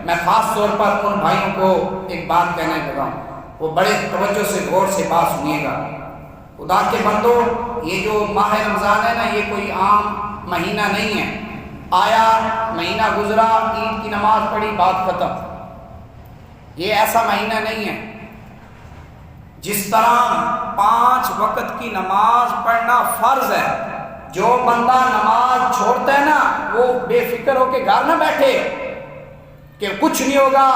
میں خاص طور پر ان بھائیوں کو ایک بات کہنے لگا ہوں، وہ بڑے توجہ سے غور سے بات سنیے گا۔ خدا کے بندو، یہ جو ماہ رمضان ہے نا، یہ کوئی عام مہینہ نہیں ہے۔ آیا مہینہ گزرا، عید کی نماز پڑھی، بات ختم۔ یہ ایسا مہینہ نہیں ہے۔ جس طرح 5 وقت کی نماز پڑھنا فرض ہے، جو بندہ نماز چھوڑتا ہے نا، وہ بے فکر ہو کے گھر نہ بیٹھے کہ کچھ نہیں ہوگا،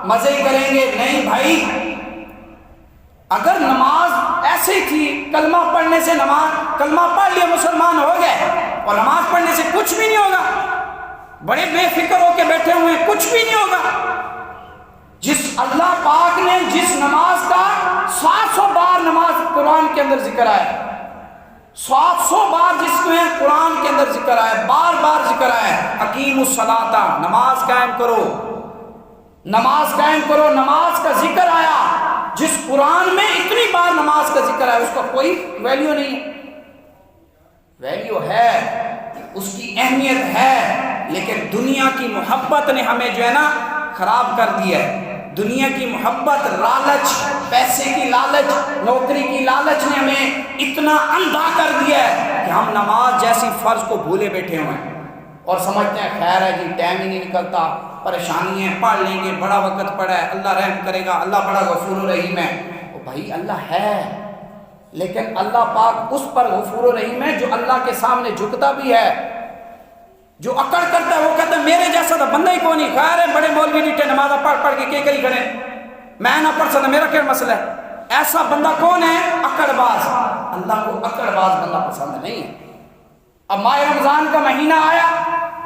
مزے ہی کریں گے۔ نہیں بھائی، اگر نماز ایسے ہی تھی، کلمہ پڑھنے سے کلمہ پڑھ لیا مسلمان ہو گئے، اور نماز پڑھنے سے کچھ بھی نہیں ہوگا، بڑے بے فکر ہو کے بیٹھے ہوئے، کچھ بھی نہیں ہوگا۔ جس اللہ پاک نے جس نماز کا 700 بار نماز قرآن کے اندر ذکر آیا، 700 بار جس میں قرآن کے اندر ذکر آیا، بار بار ذکر آیا، اقیم الصلاۃ، نماز قائم کرو، نماز قائم کرو، نماز کا ذکر آیا۔ جس قرآن میں اتنی بار نماز کا ذکر آیا، اس کا کوئی ویلیو نہیں ہے۔ ویلیو ہے، اس کی اہمیت ہے، لیکن دنیا کی محبت نے ہمیں جو ہے نا خراب کر دیا ہے۔ دنیا کی محبت، لالچ، پیسے کی لالچ، نوکری کی لالچ نے ہمیں اتنا اندھا کر دیا ہے کہ ہم نماز جیسی فرض کو بھولے بیٹھے ہوئے ہیں، اور سمجھتے ہیں خیر ہے جی، ٹائم ہی نہیں نکلتا، پریشانی ہے، پڑھ لیں گے، بڑا وقت پڑا ہے، اللہ رحم کرے گا، اللہ بڑا غفور و رحیم ہے۔ او بھائی، اللہ ہے، لیکن اللہ پاک اس پر غفور و رحیم ہے جو اللہ کے سامنے جھکتا بھی ہے۔ جو اکڑ کرتا ہے وہ کہتا ہے میرے جیسا تو بندہ ہی کون نہیں، خیر ہے بڑے مولوی ڈیٹے نماز پڑھ کے کئی کھڑے، میں نہ پڑھ سکتا، میرا کیا مسئلہ ہے؟ ایسا بندہ کون ہے؟ اکڑ باز۔ اللہ کو اکڑ باز بندہ پسند نہیں ہے۔ اب ماہ رمضان کا مہینہ آیا،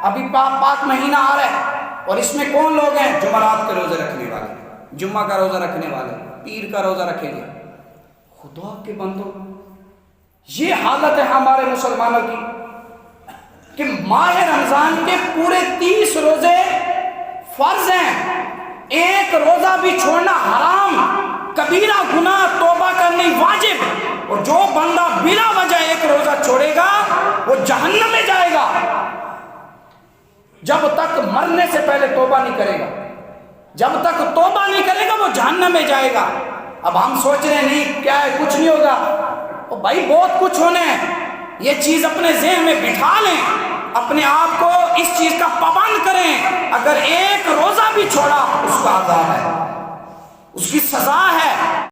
ابھی پاک مہینہ آ رہا ہے، اور اس میں کون لوگ ہیں؟ جمعرات کے روزے رکھنے والے، جمعہ کا روزہ رکھنے والے، پیر کا روزہ رکھیں گے۔ خدا کے بندو، یہ حالت ہے ہمارے مسلمانوں کی کہ ماہ رمضان کے پورے 30 روزے فرض ہیں، ایک روزہ بھی چھوڑنا حرام، کبیرہ گناہ، توبہ کرنی واجب، اور جو بندہ بلا وجہ ایک روزہ چھوڑے گا وہ جہنم میں جائے گا، جب تک مرنے سے پہلے توبہ نہیں کرے گا، جب تک توبہ نہیں کرے گا وہ جہنم میں جائے گا۔ اب ہم سوچ رہے ہیں نہیں کیا ہے، کچھ نہیں ہوگا۔ او بھائی، بہت کچھ ہونا ہے، یہ چیز اپنے ذہن میں بٹھا لیں، اپنے آپ کو اس چیز کا پابند کریں۔ اگر ایک روزہ بھی چھوڑا، اس کا عذاب ہے، اس کی سزا ہے۔